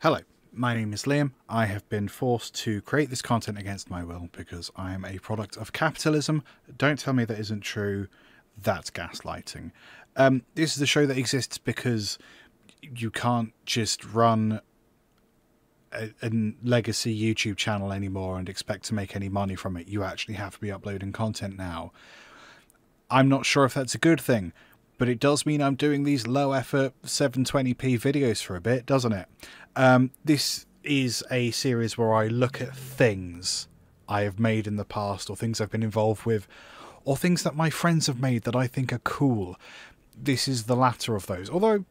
Hello, my name is Liam. I have been forced to create this content against my will because I am a product of capitalism. Don't tell me that isn't true. That's gaslighting. This is a show that exists because you can't just run a legacy YouTube channel anymore and expect to make any money from it. You actually have to be uploading content now. I'm not sure if that's a good thing, but it does mean I'm doing these low effort 720p videos for a bit, doesn't it? This is a series where I look at things I have made in the past, or things I've been involved with, or things that my friends have made that I think are cool. This is the latter of those, although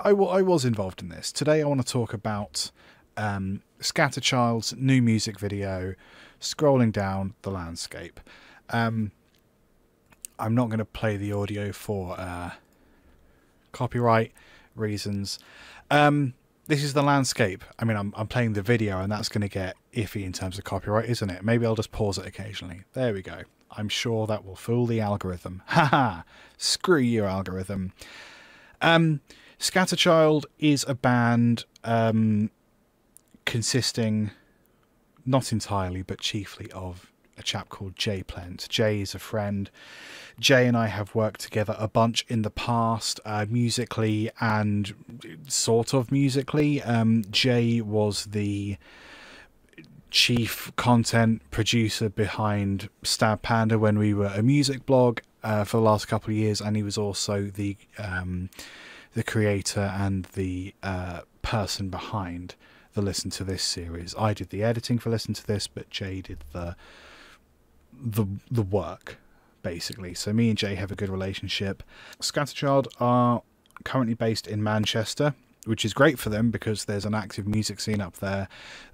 I was involved in this. Today I want to talk about Scatterchild's new music video, Scrolling Down the Landscape. I'm not going to play the audio for copyright reasons. This is the landscape. I mean, I'm playing the video, and that's going to get iffy in terms of copyright, isn't it? Maybe I'll just pause it occasionally. There we go. I'm sure that will fool the algorithm. Haha! Screw you, algorithm. Scatterchild is a band consisting, not entirely, but chiefly of a chap called Jay Plent. Jay is a friend. Jay and I have worked together a bunch in the past, musically and sort of musically. Jay was the chief content producer behind Panda when we were a music blog for the last couple of years, and he was also the creator and the person behind the Listen to This series. I did the editing for Listen to This, but Jay did the work, basically. So me and Jay have a good relationship. Scatterchild are currently based in Manchester, which is great for them because there's an active music scene up there.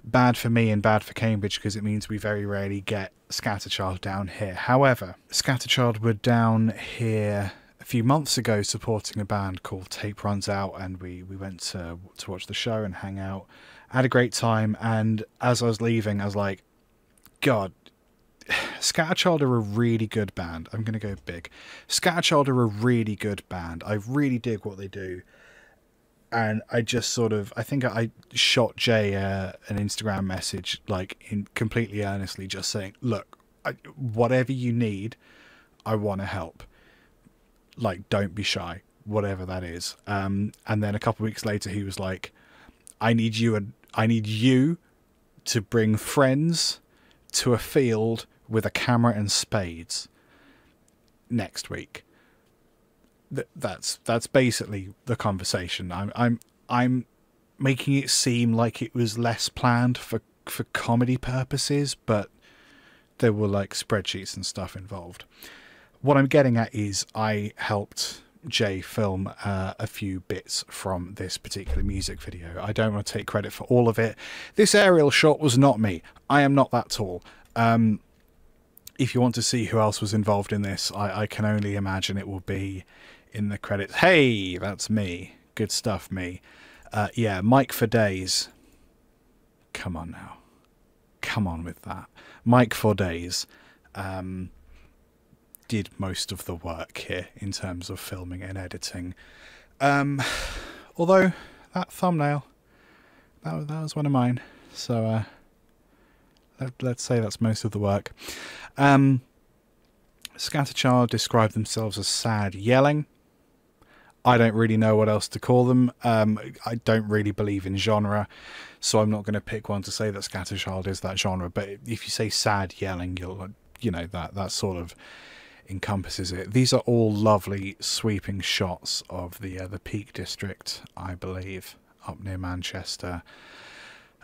Bad for me and bad for Cambridge because it means we very rarely get Scatterchild down here. However, Scatterchild were down here a few months ago supporting a band called Tape Runs Out, and we went to watch the show and hang out. I had a great time, and as I was leaving I was like, God, Scatterchild are a really good band. I'm going to go big. Scatterchild are a really good band. I really dig what they do. And I just sort of, I think I shot Jay an Instagram message, like completely earnestly, just saying, look, whatever you need, I want to help. Like, don't be shy, whatever that is. And then a couple of weeks later, he was like, I need you to bring friends to a field with a camera and spades next week. That's basically the conversation. I'm making it seem like it was less planned for comedy purposes, but there were like spreadsheets and stuff involved. What I'm getting at is I helped Jay film a few bits from this particular music video. I don't want to take credit for all of it. This aerial shot was not me. I am not that tall. If you want to see who else was involved in this, I can only imagine it will be in the credits. Hey, that's me. Good stuff, me. Yeah, Mike for Days. Come on now. Come on with that. Mike for Days did most of the work here in terms of filming and editing. Although that thumbnail, that was one of mine. So let's say that's most of the work. Scatterchild describe themselves as sad yelling. I don't really know what else to call them. I don't really believe in genre, so I'm not going to pick one to say that Scatterchild is that genre. But if you say sad yelling, you know that sort of encompasses it. These are all lovely sweeping shots of the Peak District, I believe, up near Manchester.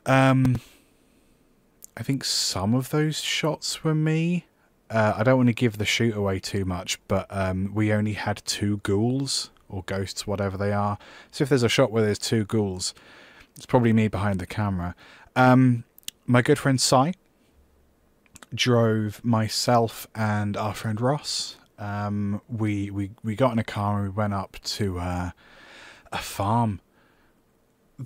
I think some of those shots were me. I don't want to give the shoot away too much, but we only had 2 ghouls, or ghosts, whatever they are. So if there's a shot where there's 2 ghouls, it's probably me behind the camera. My good friend Sai drove myself and our friend Ross. We got in a car and we went up to a farm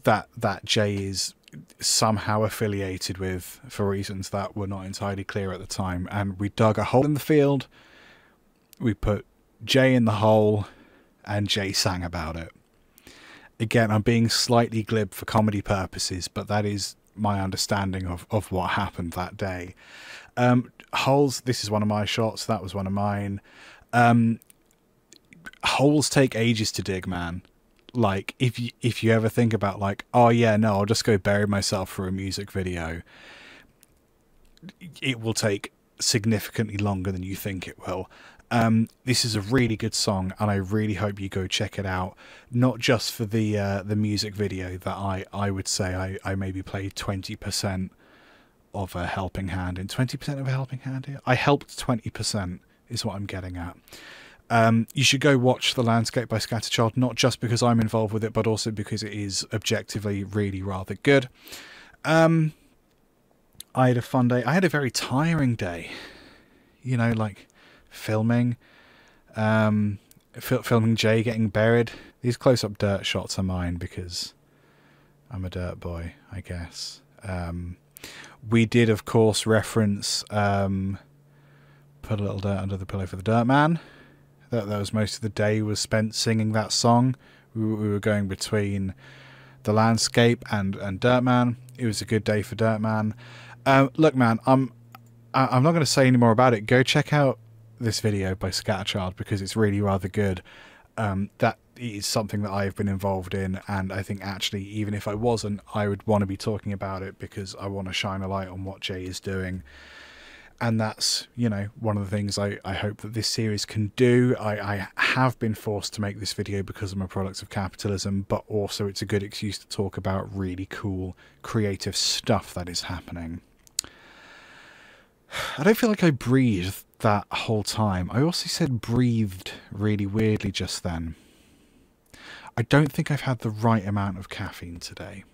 that Jay is somehow affiliated with for reasons that were not entirely clear at the time, and we dug a hole in the field, we put Jay in the hole, and Jay sang about it. Again, I'm being slightly glib for comedy purposes, but that is my understanding of what happened that day. Holes, this is one of my shots, that was one of mine. Holes take ages to dig, man. Like, if you ever think about, like, oh yeah, no, I'll just go bury myself for a music video, it will take significantly longer than you think it will. This is a really good song, and I really hope you go check it out. Not just for the music video that I would say I maybe played 20% of a helping hand in. 20% of a helping hand here? I helped 20% is what I'm getting at. You should go watch The Landscape by Scatterchild, not just because I'm involved with it, but also because it is objectively really rather good. I had a fun day. I had a very tiring day. You know, like filming, filming Jay getting buried. These close-up dirt shots are mine because I'm a dirt boy, I guess. We did, of course, reference Put a Little Dirt Under the Pillow for the Dirt Man. That was most of the day was spent singing that song. We were going between The Landscape and Dirt Man. It was a good day for Dirt Man. Look, man, I'm not going to say any more about it. Go check out this video by Scatterchild because it's really rather good. That is something that I've been involved in, and I think actually even if I wasn't, I would want to be talking about it because I want to shine a light on what Jay is doing. And that's, you know, one of the things I hope that this series can do. I have been forced to make this video because I'm a product of capitalism, but also it's a good excuse to talk about really cool, creative stuff that is happening. I don't feel like I breathed that whole time. I also said breathed really weirdly just then. I don't think I've had the right amount of caffeine today.